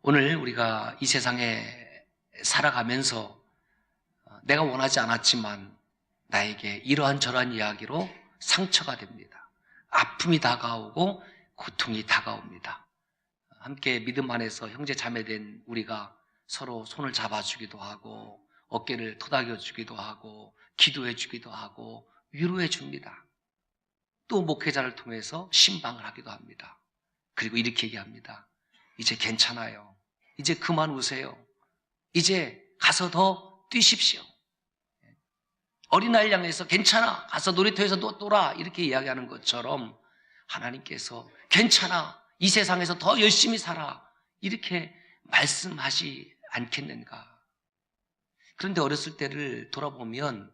오늘 우리가 이 세상에 살아가면서 내가 원하지 않았지만 나에게 이러한 저러한 이야기로 상처가 됩니다. 아픔이 다가오고 고통이 다가옵니다. 함께 믿음 안에서 형제 자매된 우리가 서로 손을 잡아주기도 하고 어깨를 토닥여주기도 하고 기도해주기도 하고 위로해줍니다. 또 목회자를 통해서 신방을 하기도 합니다. 그리고 이렇게 얘기합니다. 이제 괜찮아요. 이제 그만 우세요. 이제 가서 더 뛰십시오. 어린아이를 향해서 괜찮아. 가서 놀이터에서 놀아. 이렇게 이야기하는 것처럼 하나님께서 괜찮아. 이 세상에서 더 열심히 살아. 이렇게 말씀하지 않겠는가. 그런데 어렸을 때를 돌아보면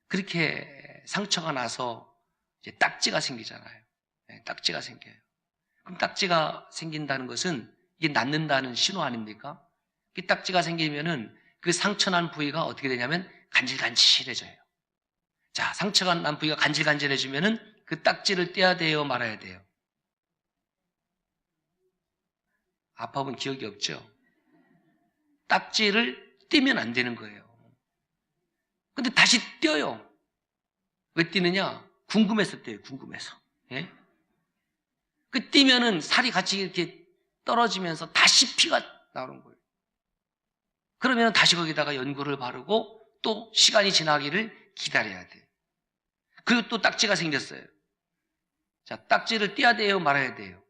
그렇게 상처가 나서 이제 딱지가 생기잖아요. 딱지가 생겨요. 그럼 딱지가 생긴다는 것은 이게 낫는다는 신호 아닙니까? 그 딱지가 생기면은 그 상처난 부위가 어떻게 되냐면 간질간질해져요. 자, 상처가 난 부위가 간질간질해지면은 그 딱지를 떼야 돼요, 말아야 돼요? 아빠분 기억이 없죠? 딱지를 떼면 안 되는 거예요. 근데 다시 떼어요. 왜 떼느냐? 궁금해서 떼요, 궁금해서. 예? 그 떼면은 살이 같이 이렇게 떨어지면서 다시 피가 나오는 거예요. 그러면 다시 거기다가 연고를 바르고 또 시간이 지나기를 기다려야 돼요. 그리고 또 딱지가 생겼어요. 자, 딱지를 떼야 돼요, 말아야 돼요?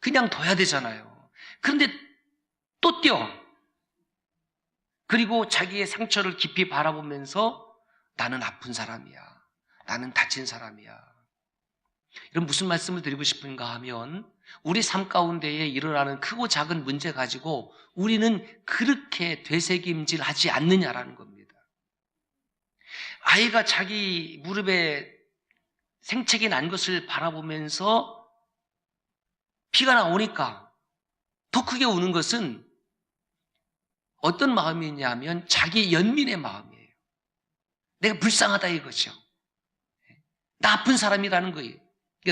그냥 둬야 되잖아요. 그런데 또 떼어. 그리고 자기의 상처를 깊이 바라보면서 나는 아픈 사람이야. 나는 다친 사람이야. 이런 무슨 말씀을 드리고 싶은가 하면 우리 삶 가운데에 일어나는 크고 작은 문제 가지고 우리는 그렇게 되새김질하지 않느냐라는 겁니다. 아이가 자기 무릎에 생채기 난 것을 바라보면서 피가 나오니까 더 크게 우는 것은 어떤 마음이냐면 자기 연민의 마음이에요. 내가 불쌍하다 이거죠. 나 아픈 사람이라는 거예요.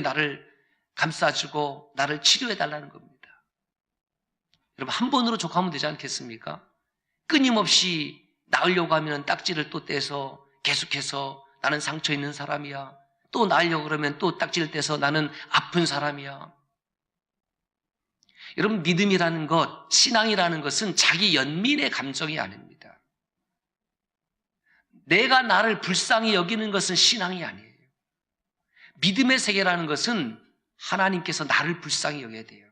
나를 감싸주고 나를 치료해달라는 겁니다. 여러분, 한 번으로 족하면 되지 않겠습니까? 끊임없이 나으려고 하면 딱지를 또 떼서 계속해서 나는 상처 있는 사람이야. 또 나으려고 그러면 또 딱지를 떼서 나는 아픈 사람이야. 여러분, 믿음이라는 것, 신앙이라는 것은 자기 연민의 감정이 아닙니다. 내가 나를 불쌍히 여기는 것은 신앙이 아니에요. 믿음의 세계라는 것은 하나님께서 나를 불쌍히 여겨야 돼요.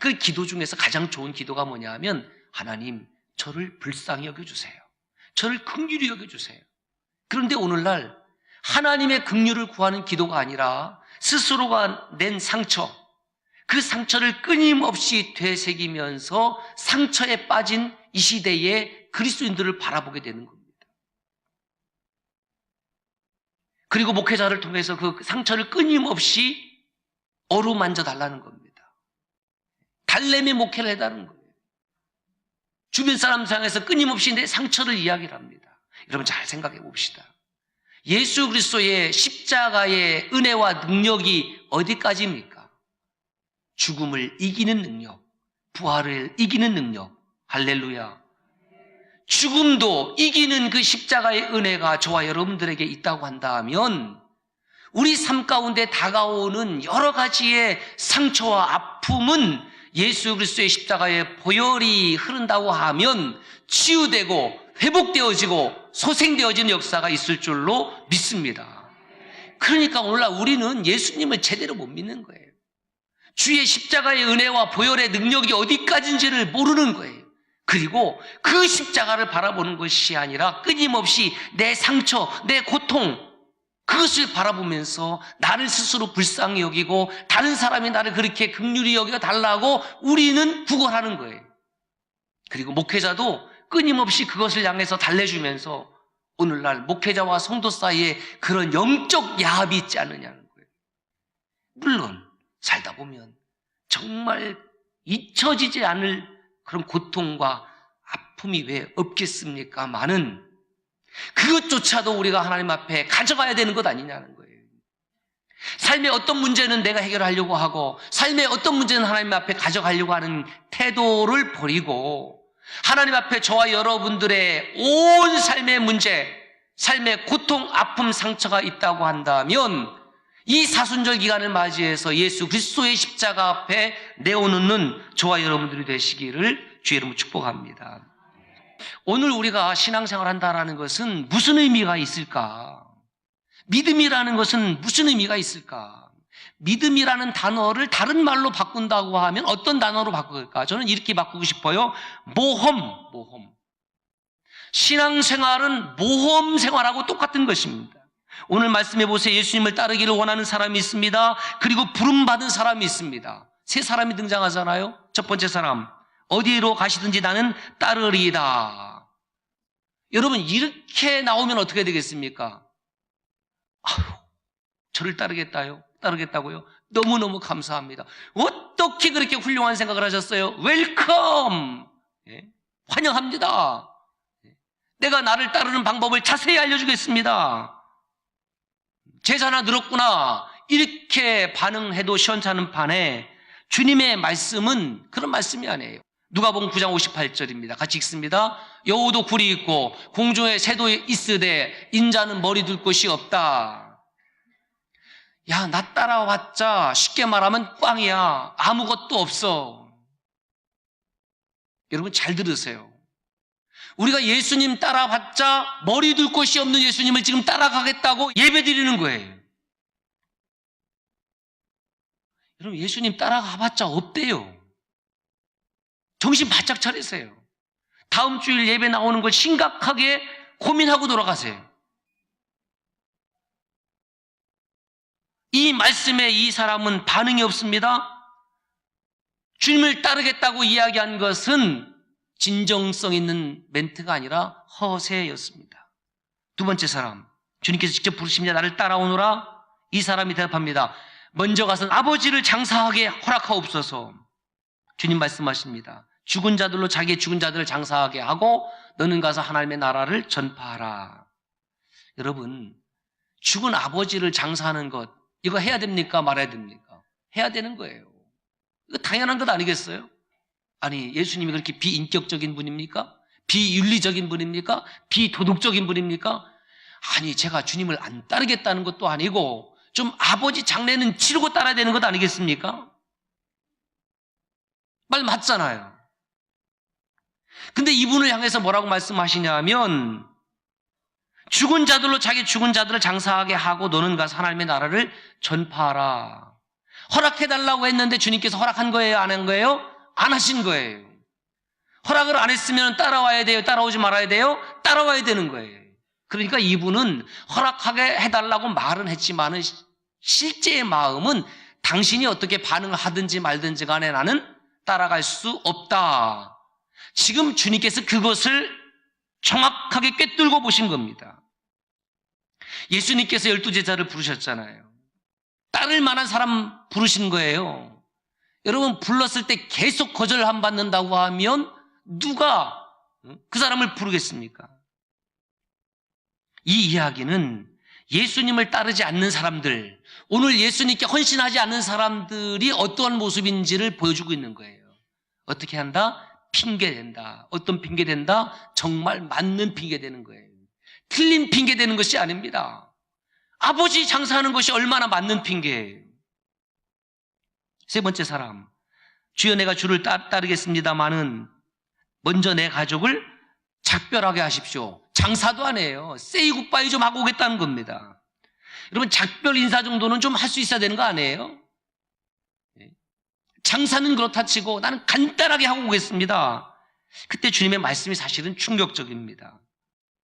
그 기도 중에서 가장 좋은 기도가 뭐냐 하면 하나님, 저를 불쌍히 여겨주세요. 저를 긍휼히 여겨주세요. 그런데 오늘날 하나님의 긍휼을 구하는 기도가 아니라 스스로가 낸 상처, 그 상처를 끊임없이 되새기면서 상처에 빠진 이 시대의 그리스도인들을 바라보게 되는 겁니다. 그리고 목회자를 통해서 그 상처를 끊임없이 어루만져 달라는 겁니다. 달래며 목회를 해달라는 거예요. 주변 사람 향해서 끊임없이 내 상처를 이야기를 합니다. 여러분, 잘 생각해 봅시다. 예수 그리스도의 십자가의 은혜와 능력이 어디까지입니까? 죽음을 이기는 능력, 부활을 이기는 능력. 할렐루야. 죽음도 이기는 그 십자가의 은혜가 저와 여러분들에게 있다고 한다면 우리 삶 가운데 다가오는 여러 가지의 상처와 아픔은 예수 그리스도의 십자가의 보혈이 흐른다고 하면 치유되고 회복되어지고 소생되어지는 역사가 있을 줄로 믿습니다. 그러니까 오늘날 우리는 예수님을 제대로 못 믿는 거예요. 주의 십자가의 은혜와 보혈의 능력이 어디까지인지를 모르는 거예요. 그리고 그 십자가를 바라보는 것이 아니라 끊임없이 내 상처, 내 고통, 그것을 바라보면서 나를 스스로 불쌍히 여기고 다른 사람이 나를 그렇게 긍휼히 여겨 달라고 우리는 구걸하는 거예요. 그리고 목회자도 끊임없이 그것을 향해서 달래주면서 오늘날 목회자와 성도 사이에 그런 영적 야합이 있지 않느냐는 거예요. 물론 살다 보면 정말 잊혀지지 않을 그런 고통과 아픔이 왜 없겠습니까마는 그것조차도 우리가 하나님 앞에 가져가야 되는 것 아니냐는 거예요. 삶의 어떤 문제는 내가 해결하려고 하고 삶의 어떤 문제는 하나님 앞에 가져가려고 하는 태도를 버리고 하나님 앞에 저와 여러분들의 온 삶의 문제, 삶의 고통, 아픔, 상처가 있다고 한다면 이 사순절 기간을 맞이해서 예수 그리스도의 십자가 앞에 내어놓는 저와 여러분들이 되시기를 주의 이름으로 축복합니다. 오늘 우리가 신앙생활 한다는 것은 무슨 의미가 있을까? 믿음이라는 것은 무슨 의미가 있을까? 믿음이라는 단어를 다른 말로 바꾼다고 하면 어떤 단어로 바꿀까? 저는 이렇게 바꾸고 싶어요. 모험. 신앙생활은 모험 생활하고 똑같은 것입니다. 오늘 말씀해 보세요. 예수님을 따르기를 원하는 사람이 있습니다. 그리고 부름받은 사람이 있습니다. 세 사람이 등장하잖아요. 첫 번째 사람, 어디로 가시든지 나는 따르리이다. 여러분, 이렇게 나오면 어떻게 되겠습니까? 저를 따르겠다고요? 너무너무 감사합니다. 어떻게 그렇게 훌륭한 생각을 하셨어요? 웰컴! 환영합니다. 내가 나를 따르는 방법을 자세히 알려주겠습니다. 제자나 늘었구나. 이렇게 반응해도 시원찮은 판에 주님의 말씀은 그런 말씀이 아니에요. 누가복음 9장 58절입니다. 같이 읽습니다. 여우도 굴이 있고 공중에 새도 있으되 인자는 머리 둘 곳이 없다. 야, 나 따라왔자 쉽게 말하면 꽝이야. 아무것도 없어. 여러분 잘 들으세요. 우리가 예수님 따라봤자 머리 둘 곳이 없는 예수님을 지금 따라가겠다고 예배드리는 거예요. 여러분 예수님 따라가봤자 없대요. 정신 바짝 차리세요. 다음 주일 예배 나오는 걸 심각하게 고민하고 돌아가세요. 이 말씀에 이 사람은 반응이 없습니다. 주님을 따르겠다고 이야기한 것은 진정성 있는 멘트가 아니라 허세였습니다. 두 번째 사람, 주님께서 직접 부르십니다. 나를 따라오너라. 이 사람이 대답합니다. 먼저 가서 아버지를 장사하게 허락하옵소서. 주님 말씀하십니다. 죽은 자들로 자기의 죽은 자들을 장사하게 하고 너는 가서 하나님의 나라를 전파하라. 여러분, 죽은 아버지를 장사하는 것, 이거 해야 됩니까? 말아야 됩니까? 해야 되는 거예요. 이거 당연한 것 아니겠어요? 아니, 예수님이 그렇게 비인격적인 분입니까? 비윤리적인 분입니까? 비도덕적인 분입니까? 아니, 제가 주님을 안 따르겠다는 것도 아니고 좀 아버지 장례는 치르고 따라야 되는 것 아니겠습니까? 말 맞잖아요. 근데 이분을 향해서 뭐라고 말씀하시냐면 죽은 자들로 자기 죽은 자들을 장사하게 하고 너는 가서 하나님의 나라를 전파하라. 허락해달라고 했는데 주님께서 허락한 거예요? 안 한 거예요? 안 하신 거예요. 허락을 안 했으면 따라와야 돼요? 따라오지 말아야 돼요? 따라와야 되는 거예요. 그러니까 이분은 허락하게 해달라고 말은 했지만은 실제의 마음은 당신이 어떻게 반응을 하든지 말든지 간에 나는 따라갈 수 없다. 지금 주님께서 그것을 정확하게 꿰뚫고 보신 겁니다. 예수님께서 12제자를 부르셨잖아요. 따를 만한 사람 부르신 거예요. 여러분 불렀을 때 계속 거절 안 받는다고 하면 누가 그 사람을 부르겠습니까? 이 이야기는 예수님을 따르지 않는 사람들, 오늘 예수님께 헌신하지 않는 사람들이 어떠한 모습인지를 보여주고 있는 거예요. 어떻게 한다? 핑계댄다. 어떤 핑계댄다? 정말 맞는 핑계대는 거예요. 틀린 핑계대는 것이 아닙니다. 아버지 장사하는 것이 얼마나 맞는 핑계예요. 세 번째 사람, 주여 내가 주를 따르겠습니다마는 먼저 내 가족을 작별하게 하십시오. 장사도 안 해요. 세이 굿바이 좀 하고 오겠다는 겁니다. 여러분 작별 인사 정도는 좀 할 수 있어야 되는 거 아니에요? 장사는 그렇다 치고 나는 간단하게 하고 오겠습니다. 그때 주님의 말씀이 사실은 충격적입니다.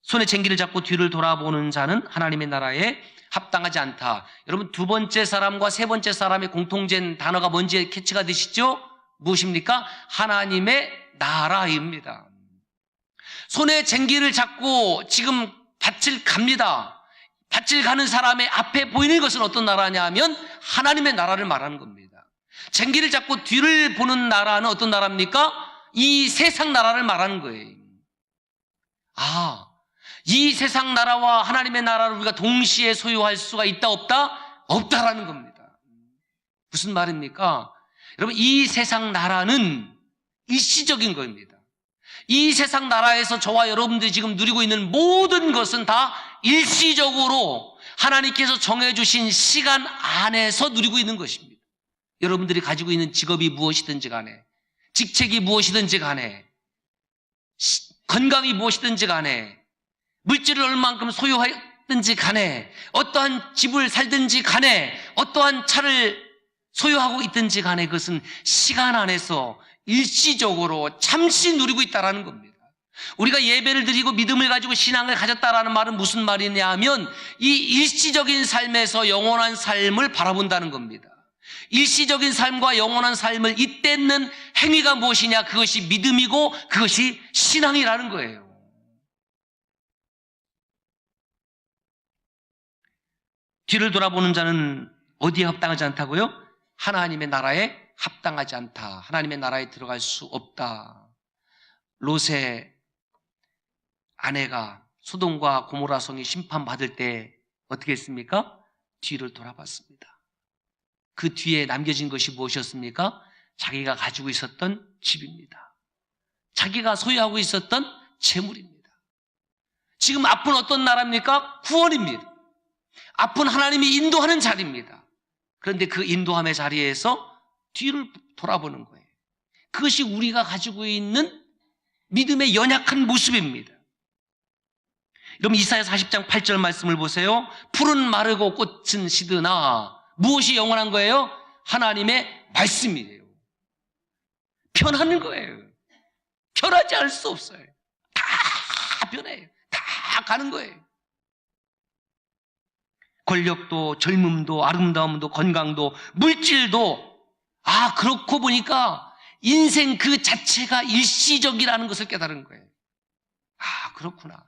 손에 쟁기를 잡고 뒤를 돌아보는 자는 하나님의 나라에 합당하지 않다. 여러분, 두 번째 사람과 세 번째 사람의 공통된 단어가 뭔지 캐치가 되시죠? 무엇입니까? 하나님의 나라입니다. 손에 쟁기를 잡고 지금 밭을 갑니다. 밭을 가는 사람의 앞에 보이는 것은 어떤 나라냐 하면 하나님의 나라를 말하는 겁니다. 쟁기를 잡고 뒤를 보는 나라는 어떤 나라입니까? 이 세상 나라를 말하는 거예요. 이 세상 나라와 하나님의 나라를 우리가 동시에 소유할 수가 있다 없다? 없다라는 겁니다. 무슨 말입니까? 여러분, 이 세상 나라는 일시적인 겁니다. 이 세상 나라에서 저와 여러분들이 지금 누리고 있는 모든 것은 다 일시적으로 하나님께서 정해주신 시간 안에서 누리고 있는 것입니다. 여러분들이 가지고 있는 직업이 무엇이든지 간에, 직책이 무엇이든지 간에, 건강이 무엇이든지 간에, 물질을 얼만큼 소유하든지 간에, 어떠한 집을 살든지 간에, 어떠한 차를 소유하고 있든지 간에 그것은 시간 안에서 일시적으로 잠시 누리고 있다는 겁니다. 우리가 예배를 드리고 믿음을 가지고 신앙을 가졌다라는 말은 무슨 말이냐 하면 이 일시적인 삶에서 영원한 삶을 바라본다는 겁니다. 일시적인 삶과 영원한 삶을 잇대는 행위가 무엇이냐? 그것이 믿음이고 그것이 신앙이라는 거예요. 뒤를 돌아보는 자는 어디에 합당하지 않다고요? 하나님의 나라에 합당하지 않다. 하나님의 나라에 들어갈 수 없다. 롯의 아내가 소돔과 고모라 성이 심판받을 때 어떻게 했습니까? 뒤를 돌아봤습니다. 그 뒤에 남겨진 것이 무엇이었습니까? 자기가 가지고 있었던 집입니다. 자기가 소유하고 있었던 재물입니다. 지금 앞은 어떤 나라입니까? 구원입니다. 앞은 하나님이 인도하는 자리입니다. 그런데 그 인도함의 자리에서 뒤를 돌아보는 거예요. 그것이 우리가 가지고 있는 믿음의 연약한 모습입니다. 여러분, 이사야 40장 8절 말씀을 보세요. 풀은 마르고 꽃은 시드나 무엇이 영원한 거예요? 하나님의 말씀이에요. 변하는 거예요. 변하지 않을 수 없어요. 다 변해요. 다 가는 거예요. 권력도 젊음도 아름다움도 건강도 물질도 그렇고 보니까 인생 그 자체가 일시적이라는 것을 깨달은 거예요. 그렇구나.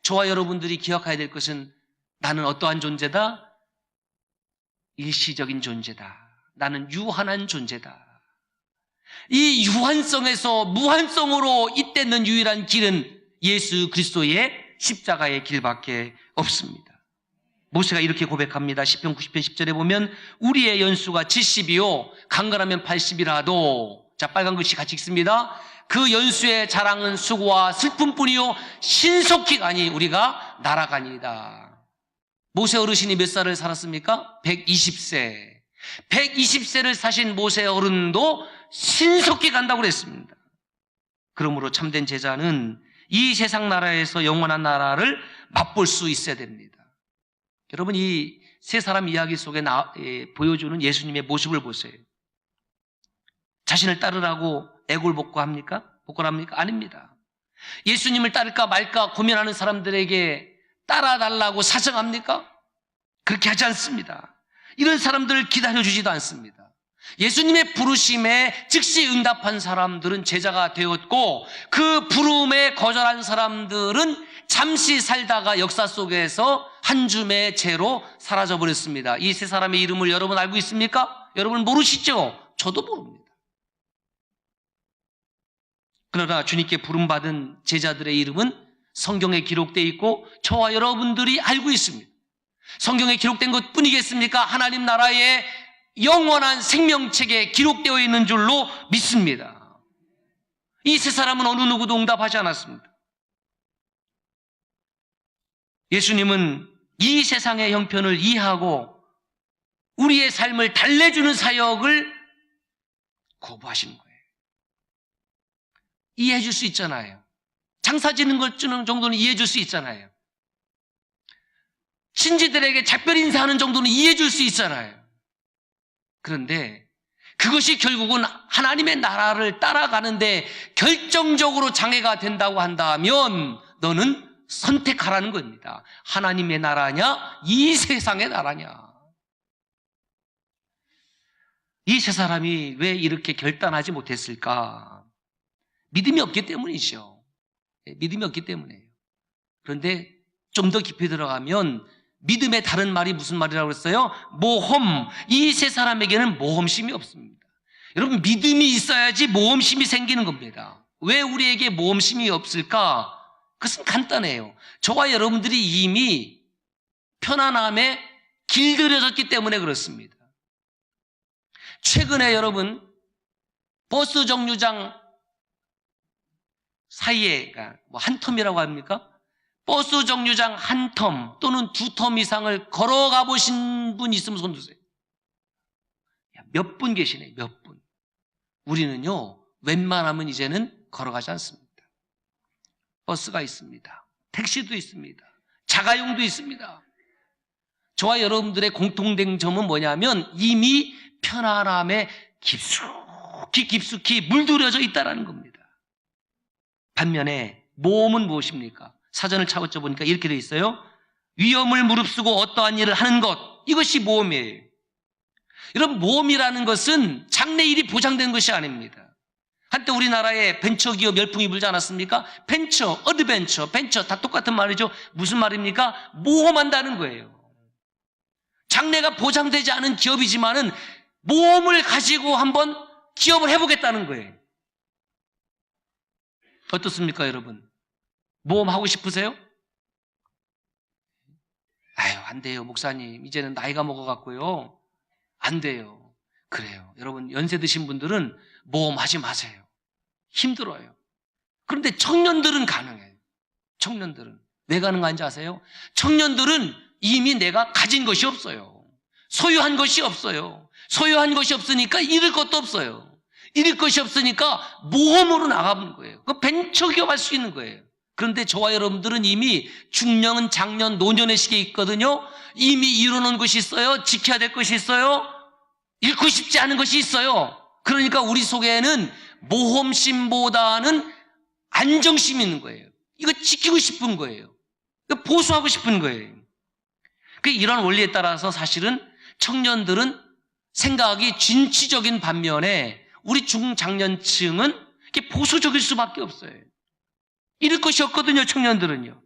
저와 여러분들이 기억해야 될 것은 나는 어떠한 존재다? 일시적인 존재다. 나는 유한한 존재다. 이 유한성에서 무한성으로 잇대는 유일한 길은 예수 그리스도의 십자가의 길밖에 없습니다. 모세가 이렇게 고백합니다. 시편 90편 10절에 보면 우리의 연수가 70이요 강건하면 80이라도 자, 빨간 글씨 같이 읽습니다. 그 연수의 자랑은 수고와 슬픔뿐이요 신속히 가니 우리가 날아가니이다. 모세 어르신이 몇 살을 살았습니까? 120세. 120세를 사신 모세 어른도 신속히 간다고 그랬습니다. 그러므로 참된 제자는 이 세상 나라에서 영원한 나라를 맛볼 수 있어야 됩니다. 여러분, 이 세 사람 이야기 속에 보여주는 예수님의 모습을 보세요. 자신을 따르라고 애골복고합니까? 복걸합니까? 아닙니다. 예수님을 따를까 말까 고민하는 사람들에게 따라달라고 사정합니까? 그렇게 하지 않습니다. 이런 사람들을 기다려주지도 않습니다. 예수님의 부르심에 즉시 응답한 사람들은 제자가 되었고 그 부름에 거절한 사람들은 잠시 살다가 역사 속에서 한 줌의 죄로 사라져버렸습니다. 이 세 사람의 이름을 여러분 알고 있습니까? 여러분 모르시죠? 저도 모릅니다. 그러나 주님께 부름받은 제자들의 이름은 성경에 기록되어 있고 저와 여러분들이 알고 있습니다. 성경에 기록된 것 뿐이겠습니까? 하나님 나라의 영원한 생명책에 기록되어 있는 줄로 믿습니다. 이 세 사람은 어느 누구도 응답하지 않았습니다. 예수님은 이 세상의 형편을 이해하고 우리의 삶을 달래주는 사역을 거부하시는 거예요. 이해해 줄 수 있잖아요. 장사 짓는 것 주는 정도는 이해해 줄 수 있잖아요. 친지들에게 작별 인사하는 정도는 이해해 줄 수 있잖아요. 그런데 그것이 결국은 하나님의 나라를 따라가는데 결정적으로 장애가 된다고 한다면 너는 선택하라는 겁니다. 하나님의 나라냐, 이 세상의 나라냐. 이 세 사람이 왜 이렇게 결단하지 못했을까? 믿음이 없기 때문이죠. 믿음이 없기 때문이에요. 그런데 좀 더 깊이 들어가면 믿음의 다른 말이 무슨 말이라고 했어요? 모험. 이 세 사람에게는 모험심이 없습니다. 여러분, 믿음이 있어야지 모험심이 생기는 겁니다. 왜 우리에게 모험심이 없을까? 그것은 간단해요. 저와 여러분들이 이미 편안함에 길들여졌기 때문에 그렇습니다. 최근에 여러분, 버스 정류장 사이에 한 텀이라고 합니까? 버스 정류장 한 텀 또는 두 텀 이상을 걸어가 보신 분 있으면 손 드세요. 몇 분 계시네, 몇 분. 우리는요, 웬만하면 이제는 걸어가지 않습니다. 버스가 있습니다. 택시도 있습니다. 자가용도 있습니다. 저와 여러분들의 공통된 점은 뭐냐면 이미 편안함에 깊숙이 물들여져 있다는 겁니다. 반면에 모험은 무엇입니까? 사전을 차고쳐 보니까 이렇게 되어 있어요. 위험을 무릅쓰고 어떠한 일을 하는 것, 이것이 모험이에요. 여러분, 모험이라는 것은 장래일이 보장된 것이 아닙니다. 한때 우리나라에 벤처기업 열풍이 불지 않았습니까? 벤처, 어드벤처, 벤처 다 똑같은 말이죠. 무슨 말입니까? 모험한다는 거예요. 장래가 보장되지 않은 기업이지만은 모험을 가지고 한번 기업을 해보겠다는 거예요. 어떻습니까, 여러분? 모험하고 싶으세요? 아유, 안 돼요, 목사님. 이제는 나이가 먹어갖고요. 안 돼요. 그래요. 여러분, 연세 드신 분들은 모험하지 마세요. 힘들어요. 그런데 청년들은 가능해요. 청년들은. 왜 가능한지 아세요? 청년들은 이미 내가 가진 것이 없어요. 소유한 것이 없어요. 소유한 것이 없으니까 잃을 것도 없어요. 잃을 것이 없으니까 모험으로 나가는 거예요. 그 벤처기업 할 수 있는 거예요. 그런데 저와 여러분들은 이미 중년, 장년, 노년의 시기에 있거든요. 이미 이루는 것이 있어요. 지켜야 될 것이 있어요. 잃고 싶지 않은 것이 있어요. 그러니까 우리 속에는 모험심보다는 안정심이 있는 거예요. 이거 지키고 싶은 거예요. 이거 보수하고 싶은 거예요. 이런 원리에 따라서 사실은 청년들은 생각이 진취적인 반면에 우리 중장년층은 보수적일 수밖에 없어요. 잃을 것이 없거든요, 청년들은요.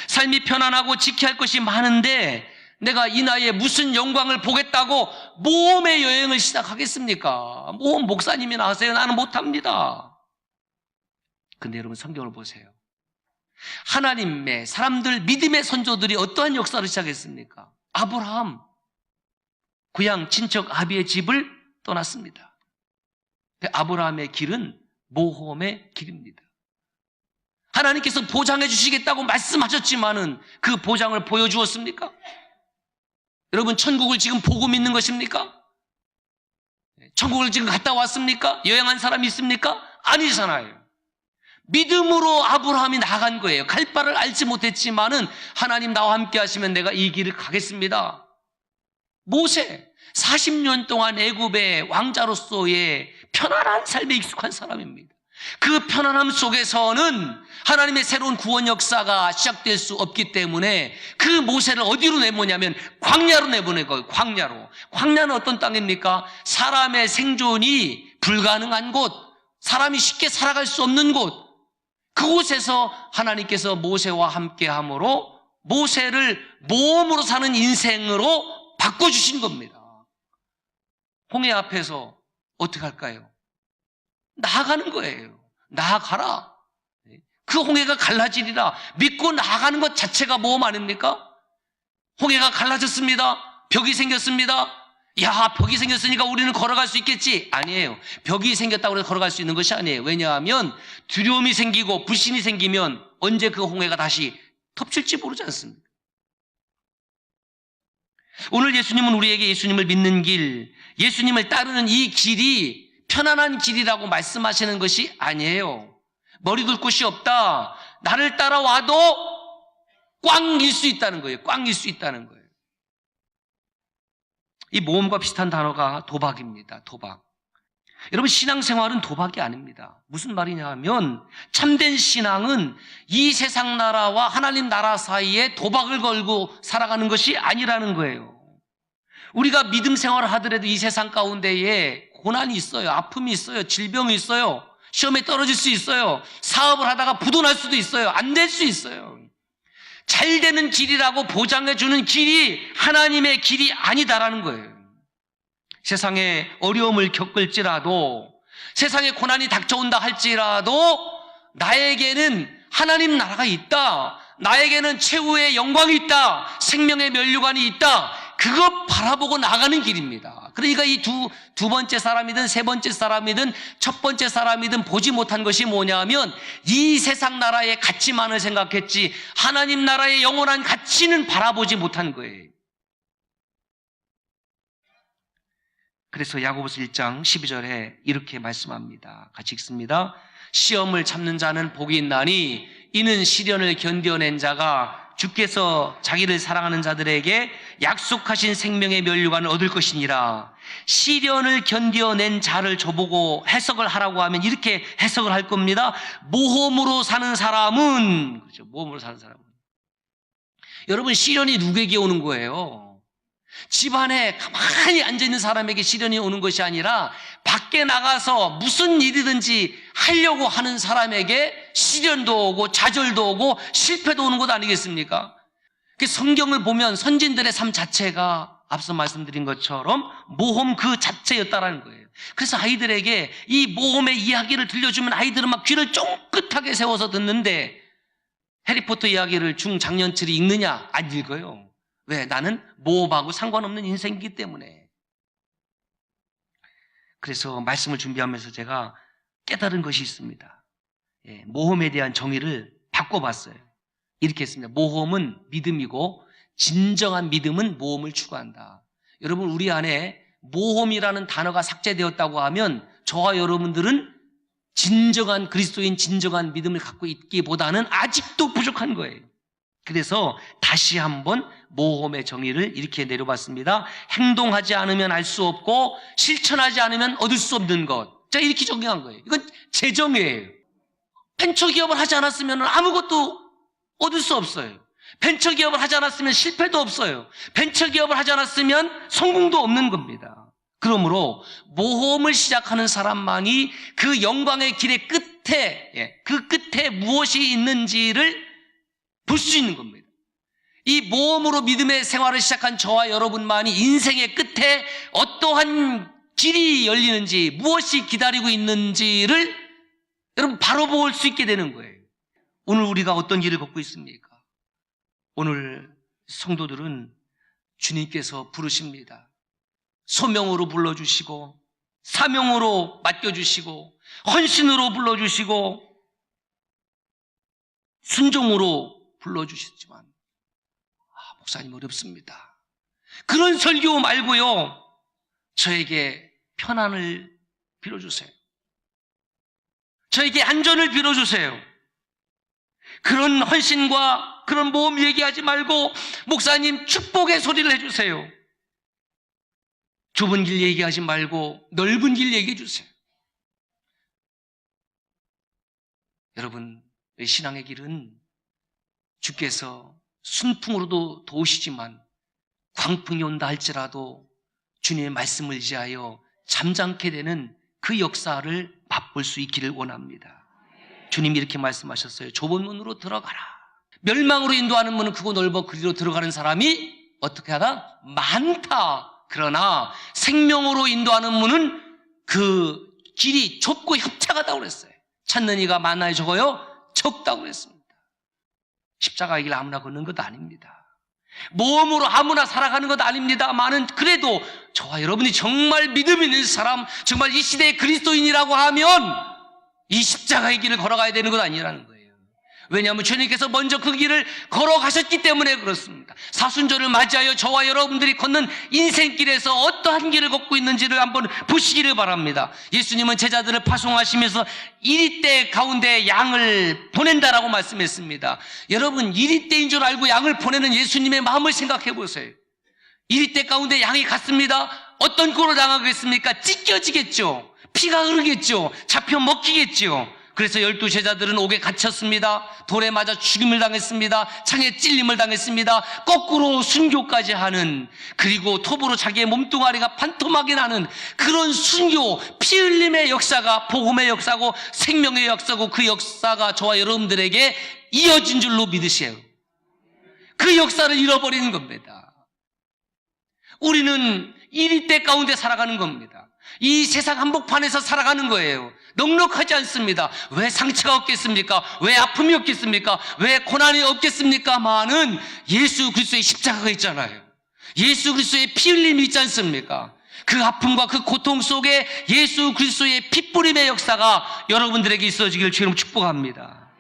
삶이 편안하고 지켜야 할 것이 많은데 내가 이 나이에 무슨 영광을 보겠다고 모험의 여행을 시작하겠습니까? 모험 목사님이나 하세요. 나는 못합니다. 근데 여러분, 성경을 보세요. 하나님의 사람들, 믿음의 선조들이 어떠한 역사를 시작했습니까? 아브라함, 고향 친척 아비의 집을 떠났습니다. 아브라함의 길은 모험의 길입니다. 하나님께서 보장해 주시겠다고 말씀하셨지만은 그 보장을 보여주었습니까? 여러분, 천국을 지금 보고 믿는 것입니까? 천국을 지금 갔다 왔습니까? 여행한 사람이 있습니까? 아니잖아요. 믿음으로 아브라함이 나간 거예요. 갈 바를 알지 못했지만은 하나님 나와 함께 하시면 내가 이 길을 가겠습니다. 모세 40년 동안 애굽의 왕자로서의 편안한 삶에 익숙한 사람입니다. 그 편안함 속에서는 하나님의 새로운 구원 역사가 시작될 수 없기 때문에 그 모세를 어디로 내보냐면 광야로 내보낸 거예요. 광야로. 광야는 어떤 땅입니까? 사람의 생존이 불가능한 곳, 사람이 쉽게 살아갈 수 없는 곳, 그곳에서 하나님께서 모세와 함께함으로 모세를 모험으로 사는 인생으로 바꿔주신 겁니다. 홍해 앞에서 어떻게 할까요? 나아가는 거예요. 나아가라. 그 홍해가 갈라지리라. 믿고 나아가는 것 자체가 모험 아닙니까? 홍해가 갈라졌습니다. 벽이 생겼습니다. 야, 벽이 생겼으니까 우리는 걸어갈 수 있겠지. 아니에요. 벽이 생겼다고 해서 걸어갈 수 있는 것이 아니에요. 왜냐하면 두려움이 생기고 불신이 생기면 언제 그 홍해가 다시 덮칠지 모르지 않습니까? 오늘 예수님은 우리에게 예수님을 믿는 길, 예수님을 따르는 이 길이 편안한 길이라고 말씀하시는 것이 아니에요. 머리 둘 곳이 없다. 나를 따라와도 꽝일 수 있다는 거예요. 꽝일 수 있다는 거예요. 이 모험과 비슷한 단어가 도박입니다. 도박. 여러분, 신앙생활은 도박이 아닙니다. 무슨 말이냐 하면 참된 신앙은 이 세상 나라와 하나님 나라 사이에 도박을 걸고 살아가는 것이 아니라는 거예요. 우리가 믿음 생활을 하더라도 이 세상 가운데에 고난이 있어요. 아픔이 있어요. 질병이 있어요. 시험에 떨어질 수 있어요. 사업을 하다가 부도날 수도 있어요. 안 될 수 있어요. 잘 되는 길이라고 보장해주는 길이 하나님의 길이 아니다라는 거예요. 세상에 어려움을 겪을지라도, 세상에 고난이 닥쳐온다 할지라도 나에게는 하나님 나라가 있다, 나에게는 최후의 영광이 있다, 생명의 면류관이 있다, 그거 바라보고 나가는 길입니다. 그러니까 이 두 번째 사람이든 세 번째 사람이든 첫 번째 사람이든 보지 못한 것이 뭐냐면 이 세상 나라의 가치만을 생각했지 하나님 나라의 영원한 가치는 바라보지 못한 거예요. 그래서 야고보서 1장 12절에 이렇게 말씀합니다. 같이 읽습니다. 시험을 참는 자는 복이 있나니 이는 시련을 견뎌낸 자가 주께서 자기를 사랑하는 자들에게 약속하신 생명의 면류관을 얻을 것이니라. 시련을 견뎌낸 자를 저보고 해석을 하라고 하면 이렇게 해석을 할 겁니다. 모험으로 사는 사람은, 그렇죠, 모험으로 사는 사람은. 여러분, 시련이 누구에게 오는 거예요? 집안에 가만히 앉아있는 사람에게 시련이 오는 것이 아니라 밖에 나가서 무슨 일이든지 하려고 하는 사람에게 시련도 오고 좌절도 오고 실패도 오는 것 아니겠습니까? 성경을 보면 선진들의 삶 자체가 앞서 말씀드린 것처럼 모험 그 자체였다라는 거예요. 그래서 아이들에게 이 모험의 이야기를 들려주면 아이들은 막 귀를 쫑긋하게 세워서 듣는데 해리포터 이야기를 중장년층이 읽느냐? 안 읽어요. 왜? 나는 모험하고 상관없는 인생이기 때문에. 그래서 말씀을 준비하면서 제가 깨달은 것이 있습니다. 모험에 대한 정의를 바꿔봤어요. 이렇게 했습니다. 모험은 믿음이고 진정한 믿음은 모험을 추구한다. 여러분, 우리 안에 모험이라는 단어가 삭제되었다고 하면 저와 여러분들은 진정한 그리스도인, 진정한 믿음을 갖고 있기보다는 아직도 부족한 거예요. 그래서 다시 한번 모험의 정의를 이렇게 내려봤습니다. 행동하지 않으면 알 수 없고 실천하지 않으면 얻을 수 없는 것. 제가 이렇게 정의한 거예요. 이건 제 정의예요. 벤처기업을 하지 않았으면 아무것도 얻을 수 없어요. 벤처기업을 하지 않았으면 실패도 없어요. 벤처기업을 하지 않았으면 성공도 없는 겁니다. 그러므로 모험을 시작하는 사람만이 그 영광의 길의 끝에, 그 끝에 무엇이 있는지를 볼 수 있는 겁니다. 이 모험으로 믿음의 생활을 시작한 저와 여러분만이 인생의 끝에 어떠한 길이 열리는지, 무엇이 기다리고 있는지를 여러분 바로 볼 수 있게 되는 거예요. 오늘 우리가 어떤 길을 걷고 있습니까? 오늘 성도들은 주님께서 부르십니다. 소명으로 불러주시고 사명으로 맡겨주시고 헌신으로 불러주시고 순종으로 불러주시지만 목사님 어렵습니다. 그런 설교 말고요, 저에게 편안을 빌어주세요. 저에게 안전을 빌어주세요. 그런 헌신과 그런 모험 얘기하지 말고 목사님 축복의 소리를 해주세요. 좁은 길 얘기하지 말고 넓은 길 얘기해 주세요. 여러분, 신앙의 길은 주께서 순풍으로도 도우시지만 광풍이 온다 할지라도 주님의 말씀을 의지하여 잠잠게 되는 그 역사를 맛볼 수 있기를 원합니다. 주님이 이렇게 말씀하셨어요. 좁은 문으로 들어가라. 멸망으로 인도하는 문은 크고 넓어 그리로 들어가는 사람이 어떻게 하다? 많다. 그러나 생명으로 인도하는 문은 그 길이 좁고 협착하다고 그랬어요. 찾는 이가 많아야 적어요? 적다고 그랬습니다. 십자가의 길 아무나 걷는 것 아닙니다. 모험으로 아무나 살아가는 것 아닙니다만은 그래도 저와 여러분이 정말 믿음 있는 사람, 정말 이 시대의 그리스도인이라고 하면 이 십자가의 길을 걸어가야 되는 것 아니라는 거예요. 왜냐하면 주님께서 먼저 그 길을 걸어가셨기 때문에 그렇습니다. 사순절을 맞이하여 저와 여러분들이 걷는 인생길에서 어떠한 길을 걷고 있는지를 한번 보시기를 바랍니다. 예수님은 제자들을 파송하시면서 이리때 가운데 양을 보낸다라고 말씀했습니다. 여러분, 이리때인 줄 알고 양을 보내는 예수님의 마음을 생각해 보세요. 이리때 가운데 양이 갔습니다. 어떤 꼴을 당하겠습니까? 찢겨지겠죠. 피가 흐르겠죠. 잡혀 먹히겠죠. 그래서 12제자들은 옥에 갇혔습니다. 돌에 맞아 죽임을 당했습니다. 창에 찔림을 당했습니다. 거꾸로 순교까지 하는, 그리고 톱으로 자기의 몸뚱아리가 반토막이 나는 그런 순교, 피 흘림의 역사가 복음의 역사고 생명의 역사고, 그 역사가 저와 여러분들에게 이어진 줄로 믿으세요. 그 역사를 잃어버리는 겁니다. 우리는 이리때 가운데 살아가는 겁니다. 이 세상 한복판에서 살아가는 거예요. 넉넉하지 않습니다. 왜 상처가 없겠습니까? 왜 아픔이 없겠습니까? 왜 고난이 없겠습니까? 많은 예수 그리스도의 십자가가 있잖아요. 예수 그리스도의 피 흘림이 있지 않습니까? 그 아픔과 그 고통 속에 예수 그리스도의 피 뿌림의 역사가 여러분들에게 있어지길 주님 축복합니다.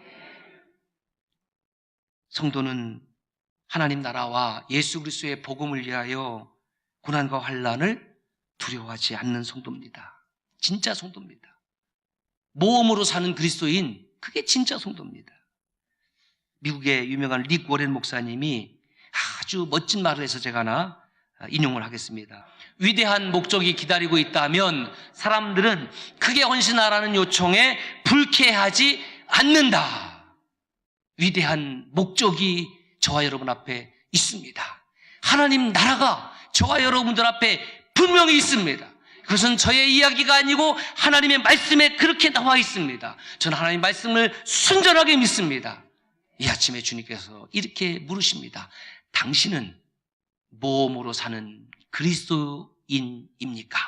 성도는 하나님 나라와 예수 그리스도의 복음을 위하여 고난과 환난을 두려워하지 않는 성도입니다. 진짜 성도입니다. 모험으로 사는 그리스도인, 그게 진짜 성도입니다. 미국의 유명한 릭 워렌 목사님이 아주 멋진 말을 해서 제가 하나 인용을 하겠습니다. 위대한 목적이 기다리고 있다면 사람들은 크게 헌신하라는 요청에 불쾌하지 않는다. 위대한 목적이 저와 여러분 앞에 있습니다. 하나님 나라가 저와 여러분들 앞에 분명히 있습니다. 그것은 저의 이야기가 아니고 하나님의 말씀에 그렇게 나와 있습니다. 저는 하나님의 말씀을 순전하게 믿습니다. 이 아침에 주님께서 이렇게 물으십니다. 당신은 모험으로 사는 그리스도인입니까?